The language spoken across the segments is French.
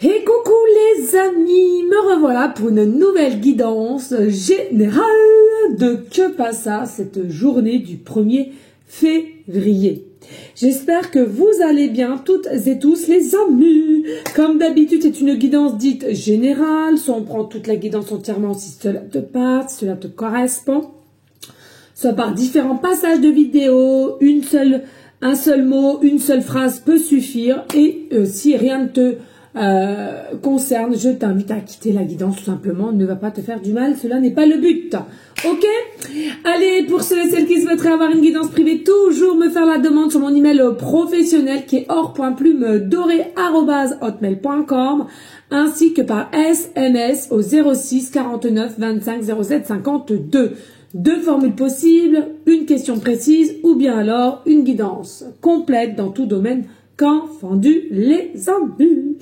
Et coucou les amis, me revoilà pour une nouvelle guidance générale de Que Passa cette journée du 1er février. J'espère que vous allez bien toutes et tous les amis. Comme d'habitude, c'est une guidance dite générale, soit on prend toute la guidance entièrement si cela te parle, si cela te correspond, soit par différents passages de vidéo, un seul mot, une seule phrase peut suffire, et si rien ne te concerne, je t'invite à quitter la guidance tout simplement, ne va pas te faire du mal, cela n'est pas le but. Ok? Allez, pour ceux et celles qui souhaiteraient avoir une guidance privée, toujours me faire la demande sur mon email professionnel qui est or.plume-doré@hotmail.com ainsi que par SMS au 06 49 25 07 52. Deux formules possibles, une question précise ou bien alors une guidance complète dans tout domaine confondu les amis.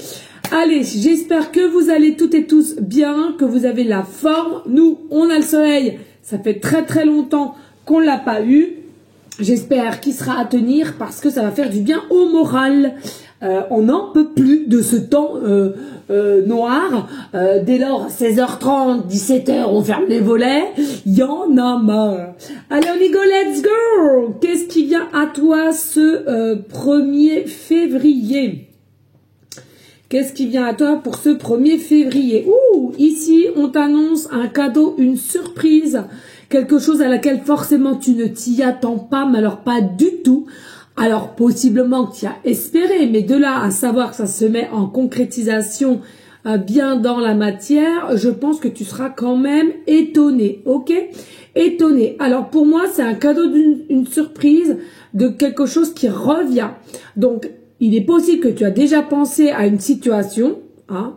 Allez, j'espère que vous allez toutes et tous bien, que vous avez la forme. Nous, on a le soleil. Ça fait très longtemps qu'on l'a pas eu. J'espère qu'il sera à tenir parce que ça va faire du bien au moral. On n'en peut plus de ce temps noir. Dès lors, 16h30, 17h, on ferme les volets. Il y en a marre. Allez, on y go, let's go. Qu'est-ce qui vient à toi ce 1er février? Qu'est-ce qui vient à toi pour ce 1er février? Ouh, ici, on t'annonce un cadeau, une surprise. Quelque chose à laquelle forcément tu ne t'y attends pas, mais alors pas du tout. Alors, possiblement que tu as espéré, mais de là à savoir que ça se met en concrétisation bien dans la matière, je pense que tu seras quand même étonné, ok? Étonné. Alors, pour moi, c'est un cadeau d'une surprise, de quelque chose qui revient. Donc, il est possible que tu as déjà pensé à une situation, hein,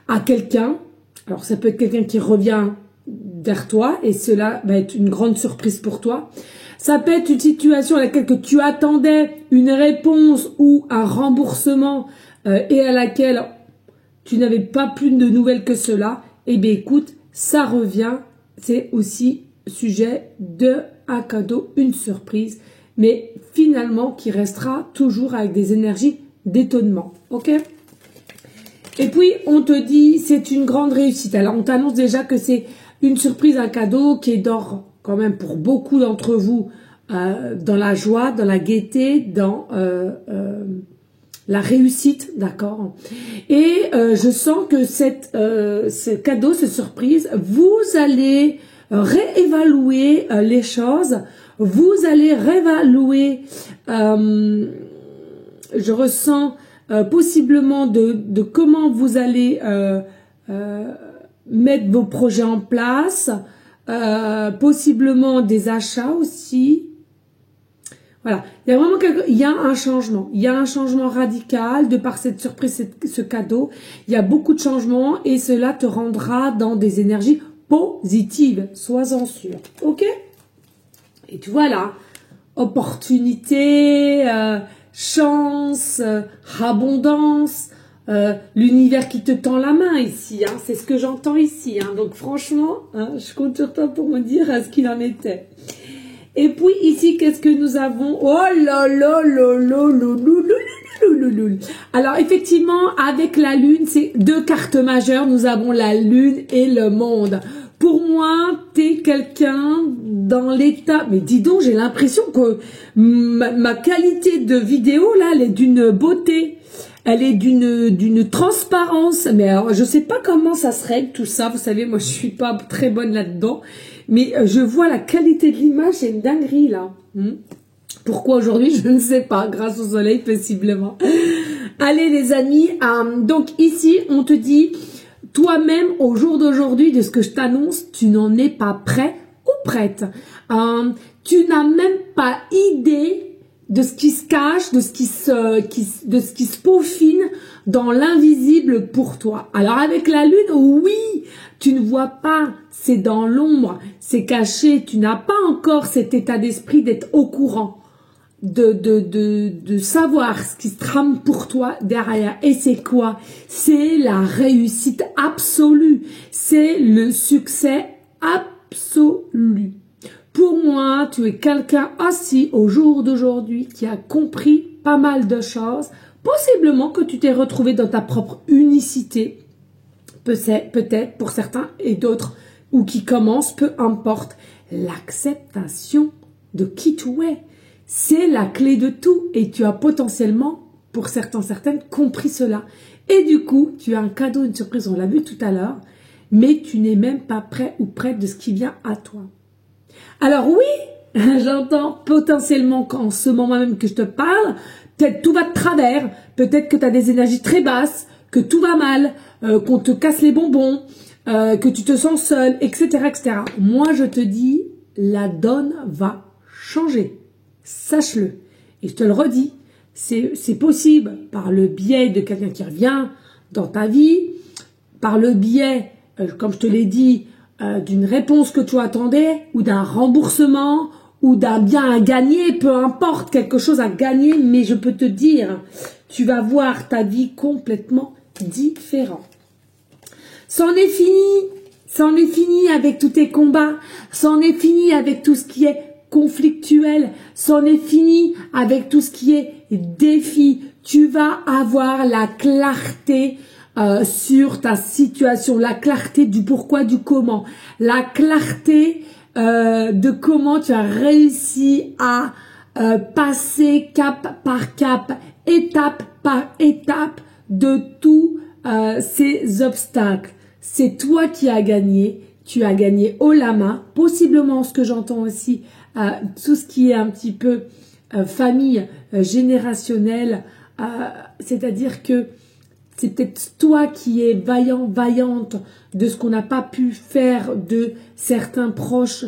à quelqu'un. Alors, ça peut être quelqu'un qui revient vers toi et cela va être une grande surprise pour toi. Ça peut être une situation à laquelle que tu attendais une réponse ou un remboursement et à laquelle tu n'avais pas plus de nouvelles que cela. Eh bien, écoute, ça revient. C'est aussi sujet de un cadeau, une surprise, mais finalement qui restera toujours avec des énergies d'étonnement. Ok? Et puis, on te dit, c'est une grande réussite. Alors, on t'annonce déjà que c'est une surprise, un cadeau qui est d'or quand même pour beaucoup d'entre vous dans la joie, dans la gaieté, dans la réussite, d'accord? Et je sens que ce cadeau, cette surprise, vous allez réévaluer les choses, vous allez réévaluer, je ressens possiblement de comment vous allez mettre vos projets en place, possiblement des achats aussi. Voilà, il y a vraiment il y a un changement radical de par cette surprise, ce cadeau. Il y a beaucoup de changements et cela te rendra dans des énergies positives, sois-en sûr. Ok? Et tu vois là, opportunité, chance, abondance, l'univers qui te tend la main ici, hein, c'est ce que j'entends ici. Hein, donc franchement, hein, je compte sur toi pour me dire ce qu'il en était. Et puis ici, qu'est-ce que nous avons? Oh là là là là là là. Alors effectivement, avec la lune, c'est deux cartes majeures. Nous avons la lune et le monde. Pour moi, t'es quelqu'un dans l'état... Mais dis donc, j'ai l'impression que ma qualité de vidéo, là, elle est d'une beauté. Elle est d'une transparence. Mais alors, je sais pas comment ça se règle, tout ça. Vous savez, moi, je suis pas très bonne là-dedans. Mais je vois la qualité de l'image, c'est une dinguerie, là. Pourquoi aujourd'hui? Je ne sais pas. Grâce au soleil, possiblement. Allez, les amis. Donc, ici, on te dit... Toi-même, au jour d'aujourd'hui, de ce que je t'annonce, tu n'en es pas prêt ou prête. Tu n'as même pas idée de ce qui se cache, de ce qui se peaufine dans l'invisible pour toi. Alors avec la lune, oui, tu ne vois pas, c'est dans l'ombre, c'est caché, tu n'as pas encore cet état d'esprit d'être au courant. De savoir ce qui se trame pour toi derrière. Et c'est quoi? C'est la réussite absolue. C'est le succès absolu. Pour moi, tu es quelqu'un aussi au jour d'aujourd'hui qui a compris pas mal de choses Possiblement que tu t'es retrouvé dans ta propre unicité, peut-être pour certains et d'autres, ou qui commencent, peu importe. L'acceptation de qui tu es, c'est la clé de tout et tu as potentiellement, pour certains, certaines, compris cela. Et du coup, tu as un cadeau, une surprise, on l'a vu tout à l'heure, mais tu n'es même pas prêt ou prête de ce qui vient à toi. Alors oui, j'entends potentiellement qu'en ce moment même que je te parle, peut-être tout va de travers, peut-être que tu as des énergies très basses, que tout va mal, qu'on te casse les bonbons, que tu te sens seul, etc., etc. Moi, je te dis, la donne va changer. Sache-le. Et je te le redis, c'est possible par le biais de quelqu'un qui revient dans ta vie, par le biais, comme je te l'ai dit, d'une réponse que tu attendais, ou d'un remboursement, ou d'un bien à gagner, peu importe, quelque chose à gagner, mais je peux te dire, tu vas voir ta vie complètement différente. C'en est fini avec tous tes combats, c'en est fini avec tout ce qui est conflictuel, c'en est fini avec tout ce qui est défi. Tu vas avoir la clarté sur ta situation, la clarté du pourquoi, du comment, la clarté de comment tu as réussi à passer cap par cap, étape par étape de tous ces obstacles. C'est toi qui as gagné, tu as gagné haut la main, possiblement ce que j'entends aussi, tout ce qui est un petit peu famille générationnelle, c'est-à-dire que c'est peut-être toi qui es vaillant, vaillante de ce qu'on n'a pas pu faire de certains proches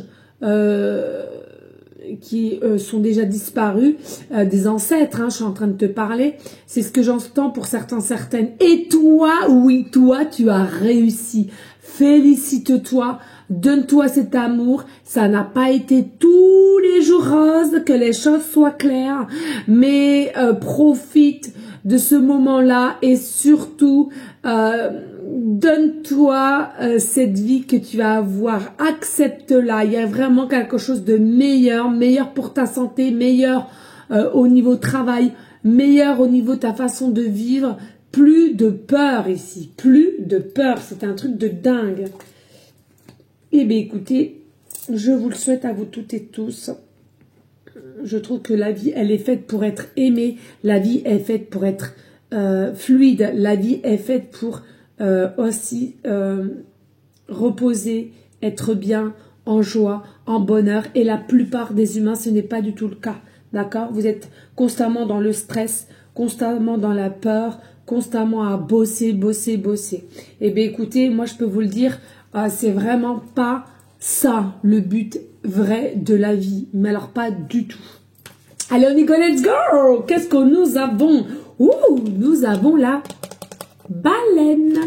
qui sont déjà disparus, des ancêtres, hein, je suis en train de te parler, c'est ce que j'entends pour certains, certaines. Et toi, oui, toi, tu as réussi. Félicite-toi, donne-toi cet amour. Ça n'a pas été tous les jours rose, que les choses soient claires, mais profite de ce moment-là et surtout donne-toi cette vie que tu vas avoir, accepte-la. Il y a vraiment quelque chose de meilleur, meilleur pour ta santé, meilleur au niveau travail, meilleur au niveau de ta façon de vivre. Plus de peur ici, plus de peur, c'est un truc de dingue. Eh bien écoutez, je vous le souhaite à vous toutes et tous. Je trouve que la vie, elle est faite pour être aimée, la vie est faite pour être fluide, la vie est faite pour aussi reposer, être bien, en joie, en bonheur. Et la plupart des humains, ce n'est pas du tout le cas. D'accord? Vous êtes constamment dans le stress, constamment dans la peur, constamment à bosser, bosser, bosser. Eh bien, écoutez, moi, je peux vous le dire, c'est vraiment pas ça le but vrai de la vie. Mais alors, pas du tout. Allez, on y go, let's go! Qu'est-ce que nous avons? Nous avons la baleine.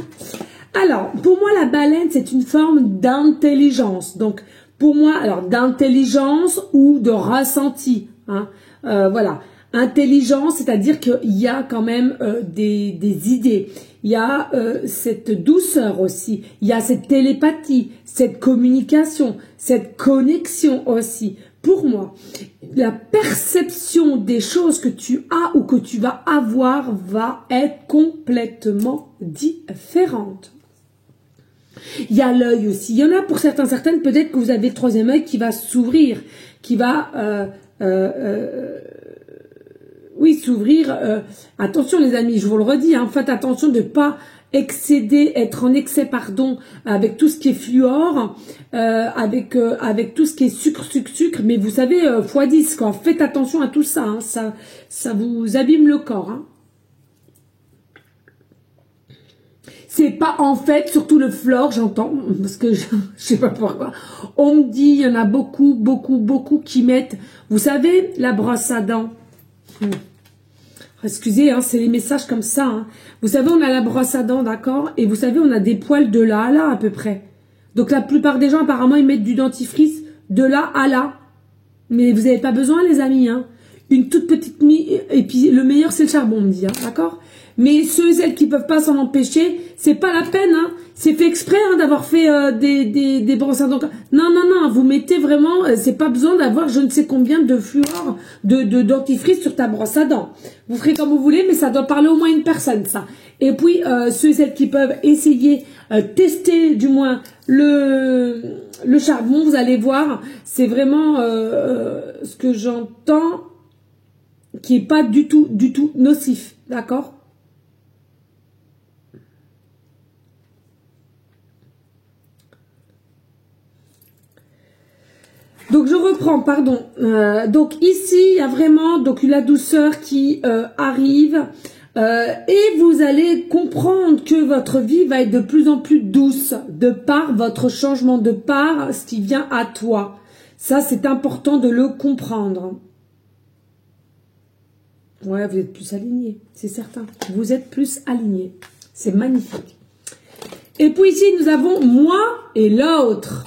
Alors, pour moi, la baleine, c'est une forme d'intelligence. Donc, pour moi, alors, d'intelligence ou de ressenti. Hein, voilà. Intelligence, c'est-à-dire qu'il y a quand même des idées. Il y a cette douceur aussi. Il y a cette télépathie, cette communication, cette connexion aussi. Pour moi, la perception des choses que tu as ou que tu vas avoir va être complètement différente. Il y a l'œil aussi. Il y en a pour certains, certaines, peut-être que vous avez le troisième œil qui va s'ouvrir, qui va oui, s'ouvrir. Attention les amis, je vous le redis, hein, faites attention de ne pas excéder, être en excès, pardon, avec tout ce qui est fluor, avec tout ce qui est sucre, mais vous savez, x10, quoi. Faites attention à tout ça, hein, ça vous abîme le corps. Hein. C'est pas, en fait, surtout le fluor, j'entends, parce que je sais pas pourquoi, on me dit, il y en a beaucoup qui mettent, vous savez, la brosse à dents. Excusez, hein, c'est les messages comme ça. Hein. Vous savez, on a la brosse à dents, d'accord? Et vous savez, on a des poils de là à là, à peu près. Donc, la plupart des gens, apparemment, ils mettent du dentifrice de là à là. Mais vous n'avez pas besoin, les amis. Hein. Une toute petite et puis, le meilleur, c'est le charbon, on me dit, hein, d'accord? Mais ceux et celles qui peuvent pas s'en empêcher, c'est pas la peine, hein. C'est fait exprès hein, d'avoir fait des brosses à dents. Non, non, non, vous mettez vraiment, c'est pas besoin d'avoir je ne sais combien de fluor, de dentifrice sur ta brosse à dents. Vous ferez comme vous voulez, mais ça doit parler au moins à une personne, ça. Et puis, ceux et celles qui peuvent essayer, tester du moins le charbon, vous allez voir, c'est vraiment ce que j'entends qui est pas du tout nocif, d'accord? Donc je reprends, pardon. Donc ici, il y a vraiment donc la douceur qui arrive et vous allez comprendre que votre vie va être de plus en plus douce de par votre changement, de par ce qui vient à toi. Ça, c'est important de le comprendre. Ouais, vous êtes plus aligné, c'est certain. Vous êtes plus aligné. C'est magnifique. Et puis ici, nous avons moi et l'autre.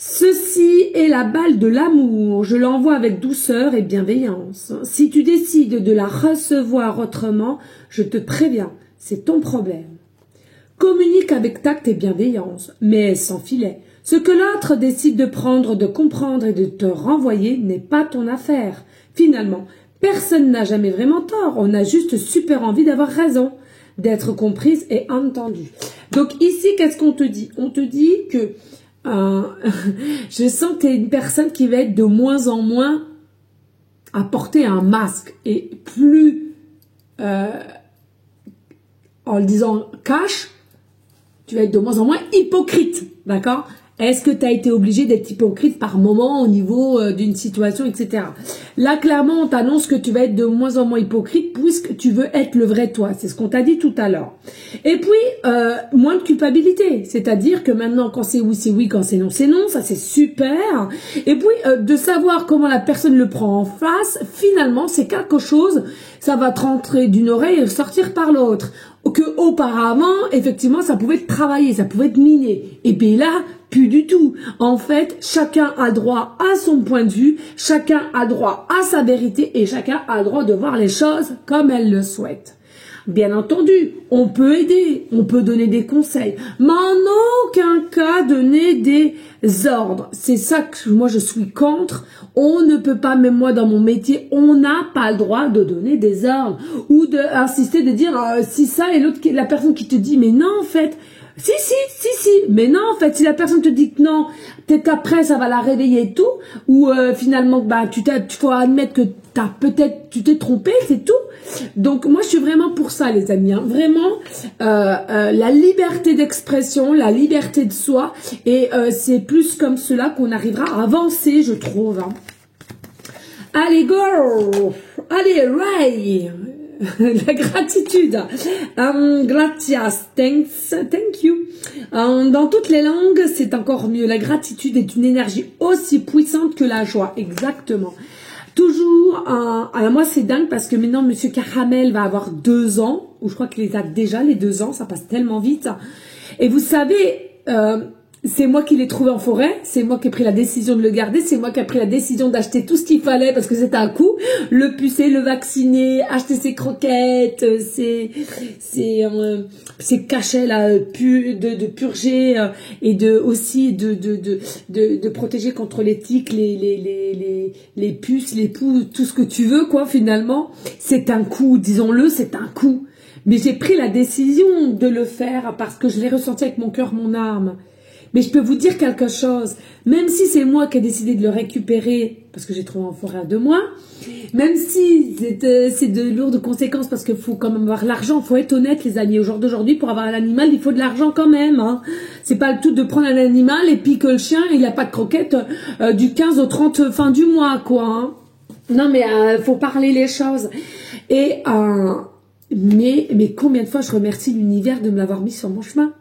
Ceci est la balle de l'amour, je l'envoie avec douceur et bienveillance. Si tu décides de la recevoir autrement, je te préviens, c'est ton problème. Communique avec tact et bienveillance, mais sans filet. Ce que l'autre décide de prendre, de comprendre et de te renvoyer n'est pas ton affaire. Finalement, personne n'a jamais vraiment tort, on a juste super envie d'avoir raison, d'être comprise et entendue. Donc ici, qu'est-ce qu'on te dit? On te dit que je sens que tu es une personne qui va être de moins en moins à porter un masque et plus en le disant cash, tu vas être de moins en moins hypocrite, d'accord? Est-ce que tu as été obligé d'être hypocrite par moment au niveau d'une situation, etc. Là, clairement, on t'annonce que tu vas être de moins en moins hypocrite puisque tu veux être le vrai toi. C'est ce qu'on t'a dit tout à l'heure. Et puis, moins de culpabilité. C'est-à-dire que maintenant, quand c'est oui, quand c'est non, c'est non. Ça, c'est super. Et puis, de savoir comment la personne le prend en face, finalement, c'est quelque chose, ça va te rentrer d'une oreille et sortir par l'autre. Que auparavant, effectivement, ça pouvait être travaillé, ça pouvait être miné. Et puis là, plus du tout. En fait, chacun a droit à son point de vue, chacun a droit à sa vérité et chacun a droit de voir les choses comme elle le souhaite. Bien entendu, on peut aider, on peut donner des conseils, mais en aucun cas donner des ordres. C'est ça que moi je suis contre. On ne peut pas, même moi dans mon métier, on n'a pas le droit de donner des ordres ou d'insister, de dire si ça et l'autre, la personne qui te dit mais non en fait, si, mais non en fait, si la personne te dit que non, peut-être qu'après ça va la réveiller et tout, ou finalement bah tu faut admettre que tu t'es trompé, c'est tout. Donc moi je suis vraiment pour ça les amis, hein. Vraiment la liberté d'expression, la liberté de soi, et c'est plus comme cela qu'on arrivera à avancer, je trouve, hein. Allez go, allez Ray. La gratitude, gratias, thank you. Dans toutes les langues, c'est encore mieux. La gratitude est une énergie aussi puissante que la joie, exactement. Toujours, alors moi c'est dingue parce que maintenant Monsieur Caramel va avoir 2 ans, ou je crois qu'il les a déjà les 2 ans, ça passe tellement vite. Et vous savez, c'est moi qui l'ai trouvé en forêt, c'est moi qui ai pris la décision de le garder, c'est moi qui ai pris la décision d'acheter tout ce qu'il fallait parce que c'était un coût, le pucer, le vacciner, acheter ses croquettes, ses cachets là, de purger et aussi de protéger contre les tiques, les puces, les poux, tout ce que tu veux quoi finalement. C'est un coût, disons-le, c'est un coût. Mais j'ai pris la décision de le faire parce que je l'ai ressenti avec mon cœur, mon âme. Mais je peux vous dire quelque chose, même si c'est moi qui ai décidé de le récupérer, parce que j'ai trouvé en forêt à 2 mois, même si c'est de lourdes conséquences, parce qu'il faut quand même avoir l'argent, il faut être honnête les amis, au jour d'aujourd'hui, pour avoir un animal, il faut de l'argent quand même, hein. C'est pas le tout de prendre un animal et puis que le chien, il a pas de croquettes du 15 au 30 fin du mois, quoi, hein. Non mais faut parler les choses. Et mais combien de fois je remercie l'univers de me l'avoir mis sur mon chemin.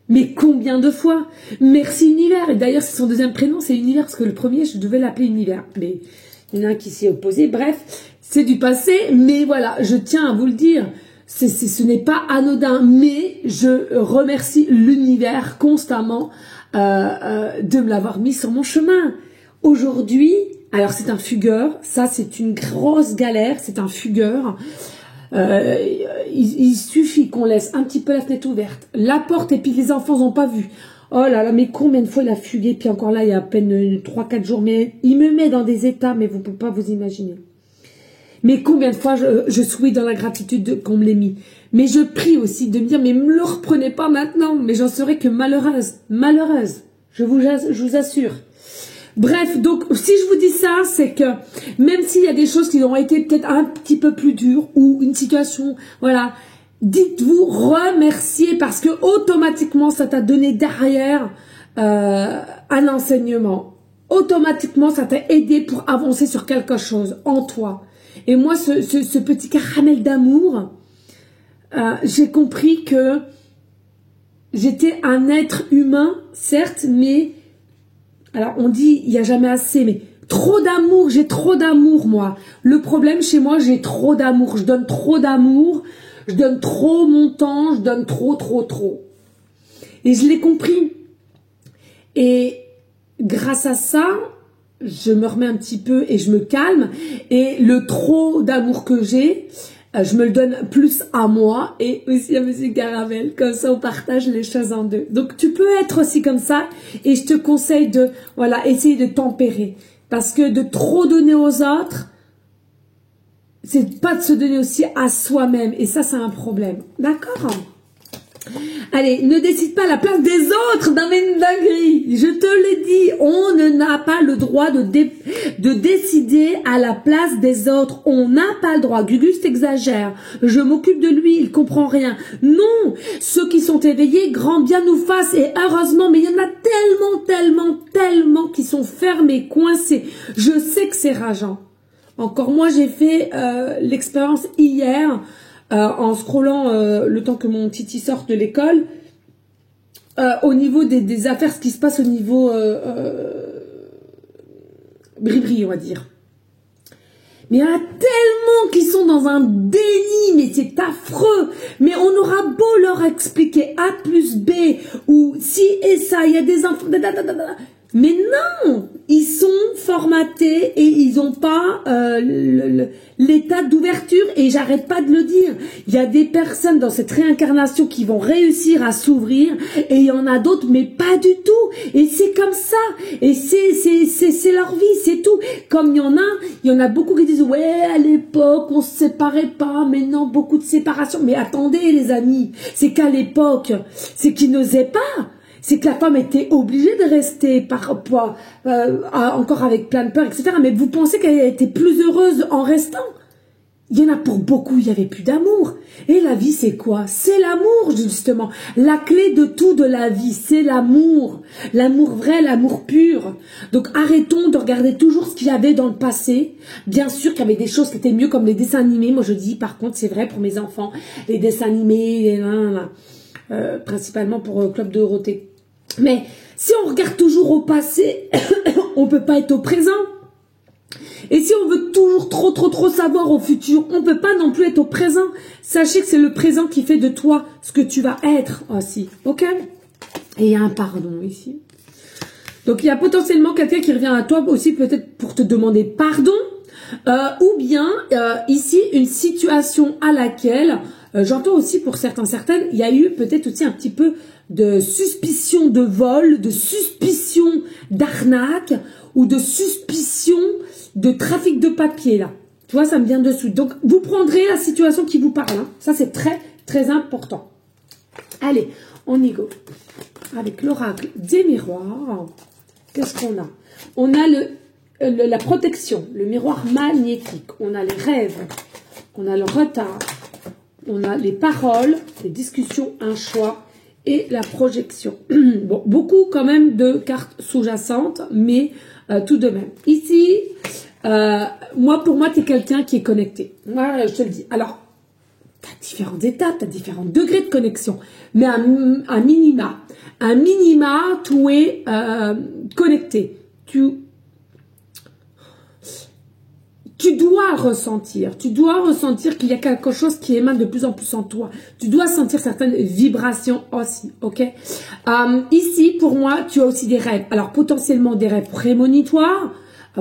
Mais combien de fois? Merci Univers. Et d'ailleurs, c'est son deuxième prénom, c'est Univers, parce que le premier, je devais l'appeler Univers. Mais il y en a un qui s'y est opposé. Bref, c'est du passé. Mais voilà, je tiens à vous le dire. Ce n'est pas anodin. Mais je remercie l'Univers constamment de me l'avoir mis sur mon chemin. Aujourd'hui, alors c'est un fugueur. Ça, c'est une grosse galère. C'est un fugueur. Il suffit qu'on laisse un petit peu la fenêtre ouverte, la porte, et puis les enfants n'ont pas vu. Oh là là, mais combien de fois il a fugué, puis encore là, il y a à peine 3-4 jours, mais il me met dans des états, mais vous ne pouvez pas vous imaginer. Mais combien de fois je souris dans la gratitude qu'on me l'ait mis. Mais je prie aussi de me dire, mais ne me le reprenez pas maintenant, mais j'en serais que malheureuse, malheureuse, je vous assure. Bref, donc si je vous dis ça, c'est que même s'il y a des choses qui ont été peut-être un petit peu plus dures, ou une situation, voilà, dites-vous remercier, parce que automatiquement ça t'a donné derrière un enseignement. Automatiquement ça t'a aidé pour avancer sur quelque chose en toi. Et moi ce petit caramel d'amour, j'ai compris que j'étais un être humain, certes, mais alors on dit il n'y a jamais assez, mais trop d'amour, j'ai trop d'amour moi. Le problème chez moi, j'ai trop d'amour, je donne trop d'amour. Je donne trop mon temps, je donne trop. Et je l'ai compris. Et grâce à ça, je me remets un petit peu et je me calme. Et le trop d'amour que j'ai, je me le donne plus à moi et aussi à Monsieur Caramel. Comme ça, on partage les choses en deux. Donc, tu peux être aussi comme ça. Et je te conseille de, voilà, essayer de tempérer. Parce que de trop donner aux autres, c'est pas de se donner aussi à soi-même. Et ça, c'est un problème. D'accord? Allez, ne décide pas à la place des autres dans une dinguerie. Je te l'ai dit, on n'a pas le droit de décider à la place des autres. On n'a pas le droit. Gugus t'exagère. Je m'occupe de lui, il comprend rien. Non, ceux qui sont éveillés, grand bien nous fassent. Et heureusement, mais il y en a tellement qui sont fermés, coincés. Je sais que c'est rageant. Encore moi, j'ai fait l'expérience hier en scrollant le temps que mon titi sorte de l'école au niveau des affaires, ce qui se passe au niveau bribri, on va dire. Mais il y en a tellement qui sont dans un déni, mais c'est affreux. Mais on aura beau leur expliquer A plus B ou si et ça, il y a des enfants... Mais non, ils sont formatés et ils n'ont pas l'état d'ouverture, et j'arrête pas de le dire. Il y a des personnes dans cette réincarnation qui vont réussir à s'ouvrir et il y en a d'autres mais pas du tout. Et c'est comme ça. Et c'est leur vie, c'est tout. Comme il y en a beaucoup qui disent ouais, à l'époque on se séparait pas, mais non, beaucoup de séparation. Mais attendez les amis, c'est qu'à l'époque, c'est qu'ils n'osaient pas. C'est que la femme était obligée de rester encore avec plein de peur, etc. Mais vous pensez qu'elle était plus heureuse en restant? Il y en a pour beaucoup, il n'y avait plus d'amour. Et la vie, c'est quoi? C'est l'amour, justement. La clé de tout de la vie, c'est l'amour. L'amour vrai, l'amour pur. Donc arrêtons de regarder toujours ce qu'il y avait dans le passé. Bien sûr qu'il y avait des choses qui étaient mieux, comme les dessins animés. Moi, je dis, par contre, c'est vrai pour mes enfants, les dessins animés, principalement pour Club de Dorothée. Mais si on regarde toujours au passé, on peut pas être au présent. Et si on veut toujours trop savoir au futur, on peut pas non plus être au présent. Sachez que c'est le présent qui fait de toi ce que tu vas être aussi. Ok? Et il y a un pardon ici. Donc il y a potentiellement quelqu'un qui revient à toi aussi peut-être pour te demander pardon. Ou bien ici une situation à laquelle, j'entends aussi pour certaines, il y a eu peut-être aussi un petit peu de suspicion de vol, de suspicion d'arnaque ou de suspicion de trafic de papier là. Tu vois, ça me vient dessus. Donc vous prendrez la situation qui vous parle. Hein. Ça c'est très important. Allez, on y go. Avec l'oracle des miroirs, qu'est-ce qu'on a? On a la protection, le miroir magnétique. On a les rêves, on a le retard, on a les paroles, les discussions, un choix et la projection. Bon, beaucoup quand même de cartes sous-jacentes, mais tout de même. Ici, pour moi, tu es quelqu'un qui est connecté. Voilà, je te le dis. Alors, tu as différents états, tu as différents degrés de connexion, mais un minima, tu es connecté. Tu dois ressentir qu'il y a quelque chose qui émane de plus en plus en toi. Tu dois sentir certaines vibrations aussi, ok? Ici, pour moi, tu as aussi des rêves. Alors, potentiellement des rêves prémonitoires,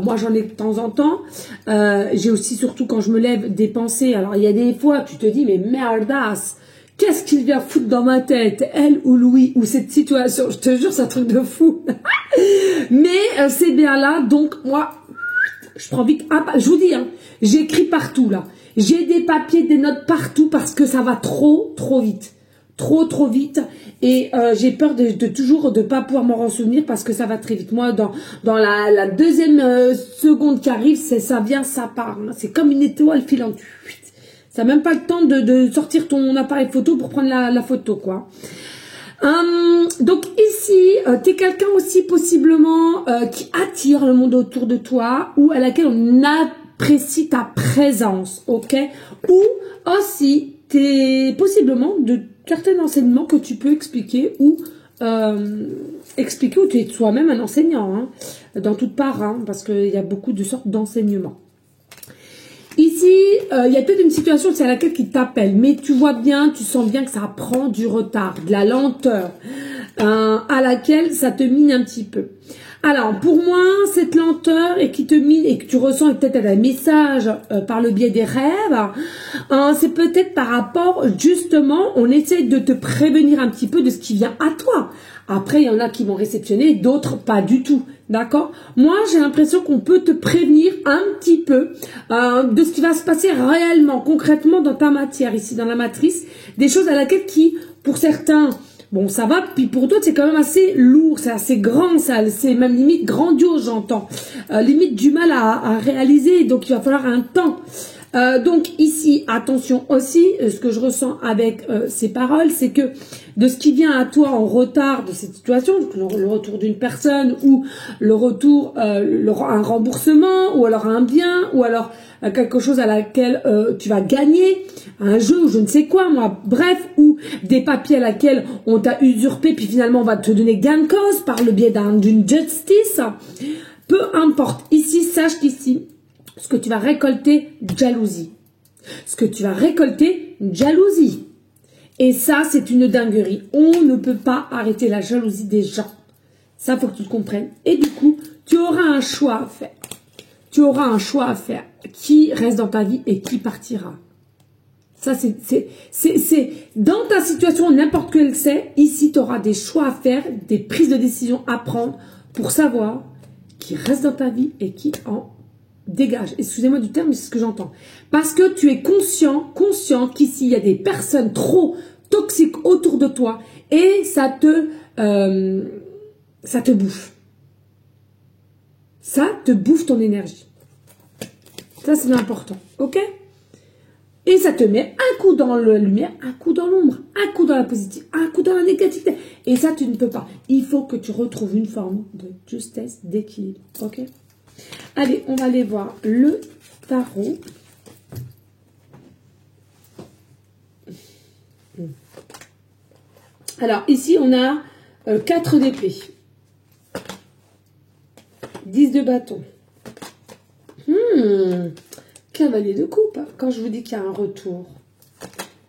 Moi, j'en ai de temps en temps. J'ai aussi, surtout quand je me lève, des pensées. Alors, il y a des fois, tu te dis, mais merdasse, qu'est-ce qu'il vient foutre dans ma tête, elle ou Louis, ou cette situation. Je te jure, c'est un truc de fou. Mais c'est bien là, donc moi, je prends vite. Je vous dis, hein, j'écris partout là. J'ai des papiers, des notes partout parce que ça va trop vite. Trop vite. Et j'ai peur de toujours de pas pouvoir m'en souvenir parce que ça va très vite. Moi, dans la deuxième seconde qui arrive, ça vient, ça part. Hein. C'est comme une étoile filante. Ça n'a même pas le temps de sortir ton appareil photo pour prendre la photo, quoi. Donc ici, tu es quelqu'un aussi possiblement qui attire le monde autour de toi ou à laquelle on apprécie ta présence, ok? Ou aussi, tu es possiblement de certains enseignements que tu peux expliquer ou où tu es toi-même un enseignant, hein, dans toute part, hein, parce qu'il y a beaucoup de sortes d'enseignements. Ici, il y a peut-être une situation c'est à laquelle qui t'appelle, mais tu vois bien, tu sens bien que ça prend du retard, de la lenteur, à laquelle ça te mine un petit peu. Alors, pour moi, cette lenteur et qui te mine et que tu ressens peut-être un message par le biais des rêves, c'est peut-être par rapport, justement, on essaie de te prévenir un petit peu de ce qui vient à toi. Après, il y en a qui vont réceptionner, d'autres pas du tout. D'accord? Moi, j'ai l'impression qu'on peut te prévenir un petit peu de ce qui va se passer réellement, concrètement dans ta matière, ici, dans la matrice. Des choses à laquelle qui, pour certains, bon, ça va, puis pour d'autres, c'est quand même assez lourd, c'est assez grand, c'est même limite grandiose, j'entends. Limite du mal à réaliser, donc il va falloir un temps. Donc ici, attention aussi, ce que je ressens avec ces paroles, c'est que de ce qui vient à toi en retard de cette situation, le retour d'une personne ou le retour, un remboursement ou alors un bien ou alors quelque chose à laquelle tu vas gagner, un jeu ou je ne sais quoi, moi, bref, ou des papiers à laquelle on t'a usurpé puis finalement on va te donner gain de cause par le biais d'une justice, peu importe. Ici, sache qu'ici, ce que tu vas récolter, jalousie. Ce que tu vas récolter, jalousie. Et ça, c'est une dinguerie. On ne peut pas arrêter la jalousie des gens. Ça, faut que tu le comprennes. Et du coup, tu auras un choix à faire. Tu auras un choix à faire. Qui reste dans ta vie et qui partira. Ça, c'est dans ta situation, n'importe quelle c'est, ici, tu auras des choix à faire, des prises de décision à prendre pour savoir qui reste dans ta vie et qui en dégage. Excusez-moi du terme, mais c'est ce que j'entends. Parce que tu es conscient qu'ici, il y a des personnes trop toxiques autour de toi et ça te bouffe. Ça te bouffe ton énergie. Ça, c'est important. OK? Et ça te met un coup dans la lumière, un coup dans l'ombre, un coup dans la positive, un coup dans la négativité. Et ça, tu ne peux pas. Il faut que tu retrouves une forme de justesse, d'équilibre. OK? Allez, on va aller voir le tarot. Alors, ici, on a 4 d'épée. 10 de bâton. Cavalier de coupe. Quand je vous dis qu'il y a un retour.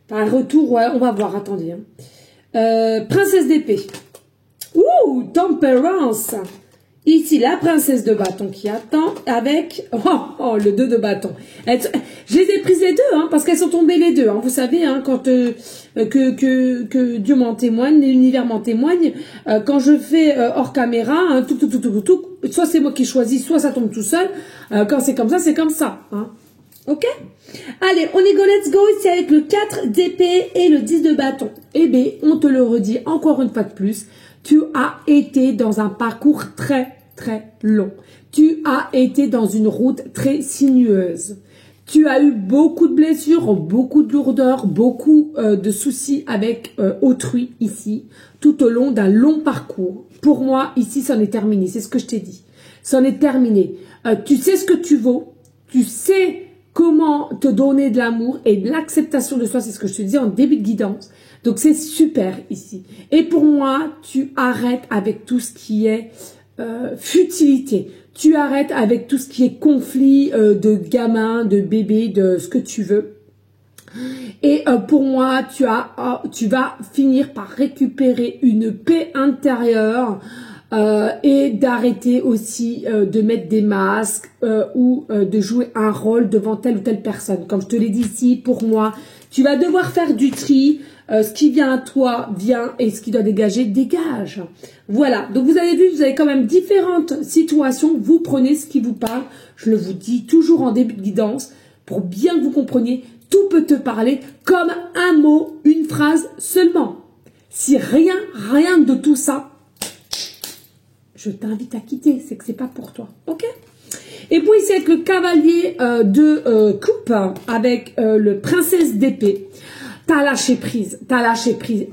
Pas un retour, ouais, on va voir, attendez. Princesse d'épée. Ouh, Temperance. Ici, la princesse de bâton qui attend avec le 2 de bâton. Je les ai prises les deux, hein, parce qu'elles sont tombées les deux. Hein. Vous savez, hein, quand que Dieu m'en témoigne, l'univers m'en témoigne, quand je fais hors caméra, hein, tout, soit c'est moi qui choisis, soit ça tombe tout seul. Quand c'est comme ça, c'est comme ça. Hein. Ok? Allez, on est go, let's go. Ici avec le 4 d'épée et le 10 de bâton. Eh bien, on te le redit encore une fois de plus. Tu as été dans un parcours très long. Tu as été dans une route très sinueuse. Tu as eu beaucoup de blessures, beaucoup de lourdeurs, beaucoup de soucis avec autrui ici, tout au long d'un long parcours. Pour moi, ici, c'en est terminé. C'est ce que je t'ai dit. C'en est terminé. Tu sais ce que tu vaux. Tu sais comment te donner de l'amour et de l'acceptation de soi. C'est ce que je te dis en début de guidance. Donc, c'est super ici. Et pour moi, tu arrêtes avec tout ce qui est futilité. Tu arrêtes avec tout ce qui est conflit de gamins, de bébés, de ce que tu veux. Et pour moi, tu vas finir par récupérer une paix intérieure et d'arrêter aussi de mettre des masques ou de jouer un rôle devant telle ou telle personne. Comme je te l'ai dit ici, pour moi, tu vas devoir faire du tri. Ce qui vient à toi vient et ce qui doit dégager dégage. Voilà, donc vous avez vu, vous avez quand même différentes situations. Vous prenez ce qui vous parle. Je le vous dis toujours en début de guidance pour bien que vous compreniez. Tout peut te parler comme un mot, une phrase seulement. Si rien de tout ça, je t'invite à quitter. C'est que c'est pas pour toi, ok? Et puis c'est avec le cavalier de coupe avec le princesse d'épée. T'as lâché prise,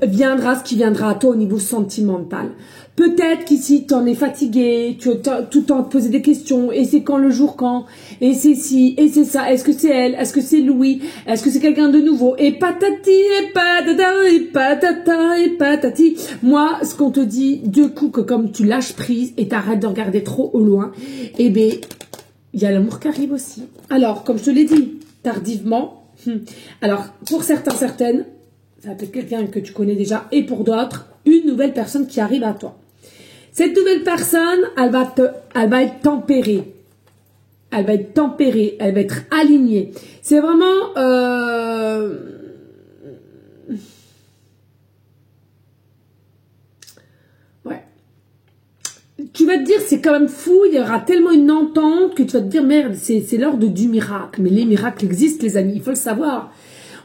viendra ce qui viendra à toi au niveau sentimental. Peut-être qu'ici, t'en es fatigué, tu as tout le temps te poser des questions, et c'est quand le jour quand, et c'est ci, et c'est ça, est-ce que c'est elle, est-ce que c'est Louis, est-ce que c'est quelqu'un de nouveau, et patati, et patata, et patata, et patati. Moi, ce qu'on te dit, du coup, que comme tu lâches prise, et t'arrêtes de regarder trop au loin, eh ben, il y a l'amour qui arrive aussi. Alors, comme je te l'ai dit, tardivement. Alors, pour certains, certaines, ça peut être quelqu'un que tu connais déjà, et pour d'autres, une nouvelle personne qui arrive à toi. Cette nouvelle personne, elle va être tempérée. Elle va être tempérée, elle va être alignée. C'est vraiment... Ouais. Tu vas te dire, c'est quand même fou, il y aura tellement une entente que tu vas te dire, merde, c'est l'ordre du miracle. Mais les miracles existent, les amis, il faut le savoir.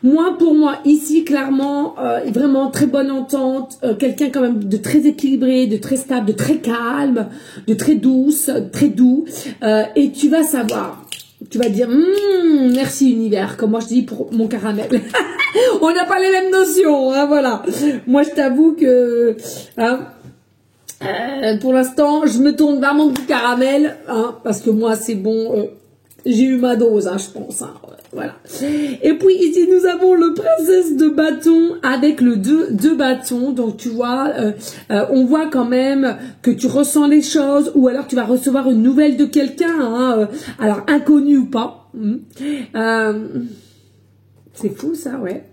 Moi, pour moi, ici, clairement, vraiment très bonne entente, quelqu'un quand même de très équilibré, de très stable, de très calme, de très douce, très doux, et tu vas savoir, tu vas dire, merci univers, comme moi je dis pour mon caramel. On n'a pas les mêmes notions, hein, voilà. Moi, je t'avoue que, hein, pour l'instant, je me tourne vers mon caramel, hein, parce que moi, c'est bon, j'ai eu ma dose, hein, je pense, hein, voilà. Et puis ici, nous avons le princesse de bâton avec le 2 bâtons. Donc, tu vois, on voit quand même que tu ressens les choses, ou alors tu vas recevoir une nouvelle de quelqu'un, hein, alors inconnu ou pas. C'est fou, ça, ouais.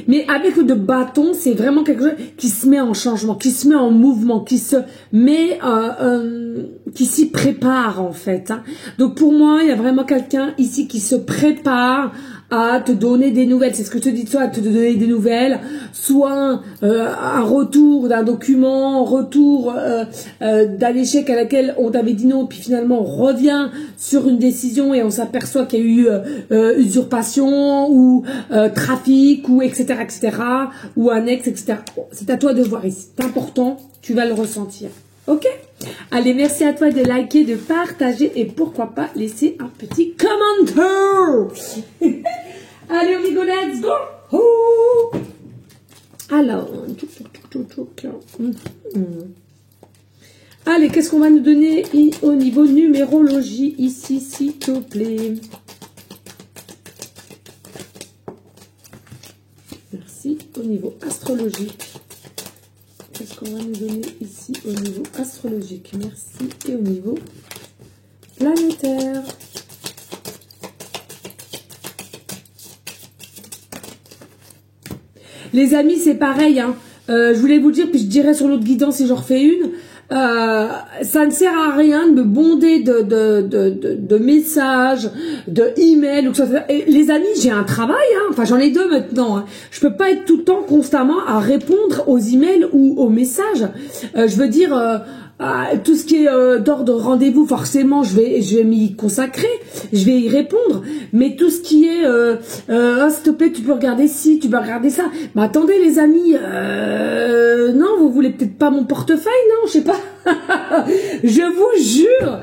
Mais avec le bâton, c'est vraiment quelque chose qui se met en changement, qui se met en mouvement, qui se met, qui s'y prépare en fait. Hein. Donc pour moi, il y a vraiment quelqu'un ici qui se prépare à te donner des nouvelles. C'est ce que je te dis, soit à te donner des nouvelles, soit un retour d'un document, retour d'un échec à laquelle on t'avait dit non, puis finalement on revient sur une décision et on s'aperçoit qu'il y a eu usurpation ou trafic ou etc. ou annexe, etc. Bon, c'est à toi de voir ici. C'est important, tu vas le ressentir. Ok? Allez, merci à toi de liker, de partager et pourquoi pas laisser un petit commentaire. Allez, on rigole, let's go. Oh. Alors, allez, qu'est-ce qu'on va nous donner au niveau numérologie ici, s'il te plaît? Merci. Au niveau astrologique. Qu'est-ce qu'on va nous donner ici au niveau astrologique? Merci. Et au niveau planétaire. Les amis, c'est pareil. Hein. Je voulais vous dire, puis je dirais sur l'autre guidance si j'en refais une. Ça ne sert à rien de me bonder de messages, de emails ou que ça. Et les amis, j'ai un travail, hein. Enfin j'en ai 2 maintenant. Hein. Je peux pas être tout le temps constamment à répondre aux emails ou aux messages. Je veux dire. Tout ce qui est d'ordre rendez-vous, forcément, je vais m'y consacrer, je vais y répondre. Mais tout ce qui est, s'il te plaît, tu peux regarder ci, tu peux regarder ça. Mais attendez, les amis, non, vous voulez peut-être pas mon portefeuille, non, je sais pas. Je vous jure,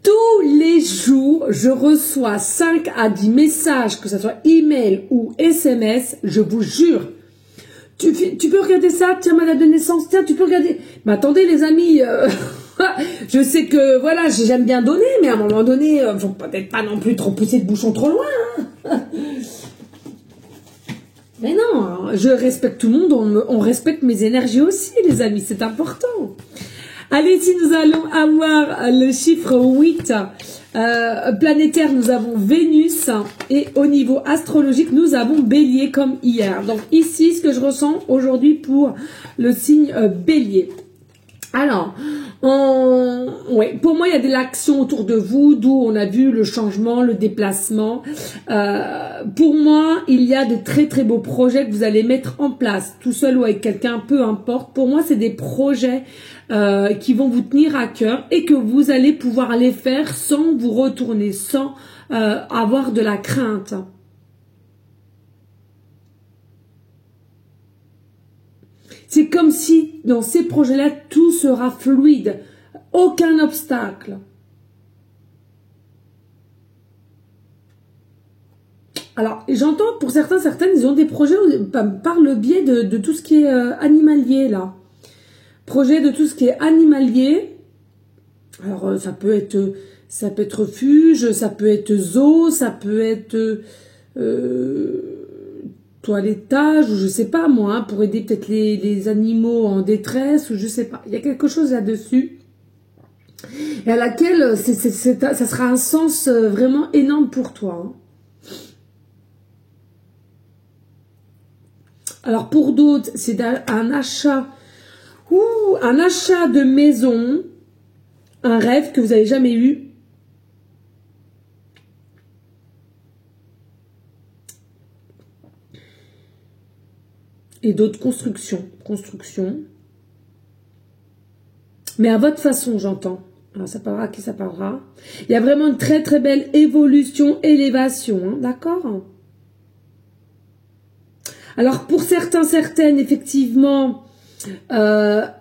tous les jours, je reçois 5 à 10 messages, que ce soit email ou SMS, je vous jure. Tu peux regarder ça, tiens, ma date de naissance, tiens, tu peux regarder. Mais attendez, les amis, je sais que, voilà, j'aime bien donner, mais à un moment donné, faut peut-être pas non plus trop pousser de bouchon trop loin. Hein. Mais non, je respecte tout le monde, on respecte mes énergies aussi, les amis, c'est important. Allez, si nous allons avoir le chiffre 8 planétaire, nous avons Vénus. Et au niveau astrologique, nous avons Bélier comme hier. Donc ici, ce que je ressens aujourd'hui pour le signe Bélier. Alors, ouais, pour moi, il y a de l'action autour de vous, d'où on a vu le changement, le déplacement. Pour moi, il y a de très très beaux projets que vous allez mettre en place, tout seul ou avec quelqu'un, peu importe. Pour moi, c'est des projets qui vont vous tenir à cœur et que vous allez pouvoir les faire sans vous retourner, sans avoir de la crainte. C'est comme si dans ces projets-là, tout sera fluide, aucun obstacle. Alors, j'entends pour certaines, ils ont des projets par le biais de tout ce qui est animalier, là. Projet de tout ce qui est animalier. Alors, ça peut être refuge, ça peut être zoo, ça peut être toilettage, ou je sais pas moi, hein, pour aider peut-être les animaux en détresse, ou je sais pas. Il y a quelque chose là-dessus. Et à laquelle ça sera un sens vraiment énorme pour toi. Hein. Alors pour d'autres, c'est un achat de maison, un rêve que vous n'avez jamais eu. Et d'autres constructions. Mais à votre façon, j'entends. Alors ça parlera à qui ça parlera. Il y a vraiment une très très belle évolution, élévation, hein, d'accord? Alors pour certaines, effectivement, ça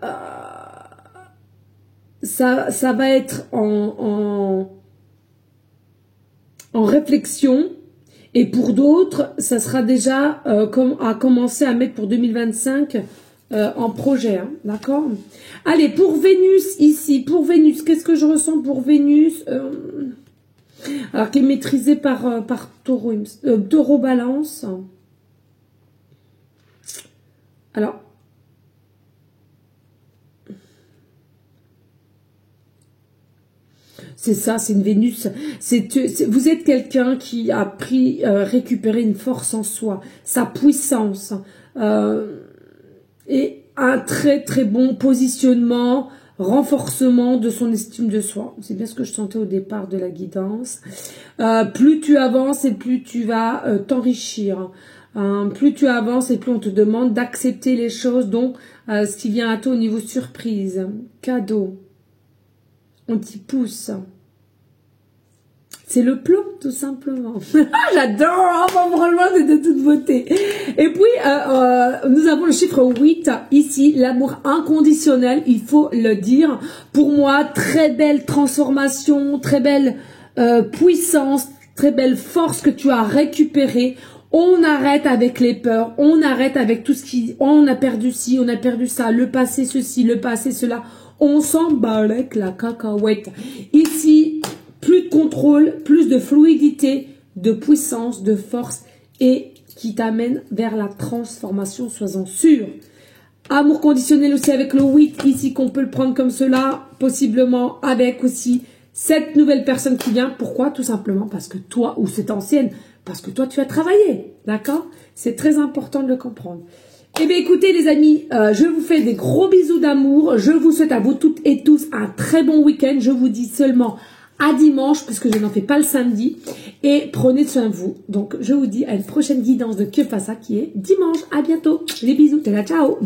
va être en réflexion. Et pour d'autres, ça sera déjà à commencer à mettre pour 2025 en projet, hein, d'accord? Allez, pour Vénus, ici, pour Vénus, qu'est-ce que je ressens pour Vénus? Alors, qui est maîtrisé par Taureau Balance. Alors, c'est ça, c'est une Vénus. Vous êtes quelqu'un qui a récupéré une force en soi, sa puissance, et un très très bon positionnement, renforcement de son estime de soi. C'est bien ce que je sentais au départ de la guidance. Plus tu avances et plus tu vas t'enrichir. Plus tu avances et plus on te demande d'accepter les choses, donc ce qui vient à toi au niveau surprise, cadeau. On t'y pousse. C'est le plan, tout simplement. J'adore, vraiment, c'est de toute beauté. Et puis, nous avons le chiffre 8, ici, l'amour inconditionnel, il faut le dire. Pour moi, très belle transformation, très belle puissance, très belle force que tu as récupérée. On arrête avec les peurs, on arrête avec tout ce qui... On a perdu ci, on a perdu ça, le passé ceci, le passé cela. On s'en bat avec la cacahuète. Ici, plus de contrôle, plus de fluidité, de puissance, de force et qui t'amène vers la transformation, sois-en sûr. Amour conditionnel aussi avec le 8 ici, qu'on peut le prendre comme cela, possiblement avec aussi cette nouvelle personne qui vient. Pourquoi? Tout simplement parce que toi, ou cette ancienne, parce que toi tu as travaillé, d'accord? C'est très important de le comprendre. Eh bien écoutez les amis, je vous fais des gros bisous d'amour, je vous souhaite à vous toutes et tous un très bon week-end, je vous dis seulement à dimanche, puisque je n'en fais pas le samedi, et prenez soin de vous. Donc je vous dis à une prochaine guidance de Que Faça qui est dimanche, à bientôt, les bisous, ciao.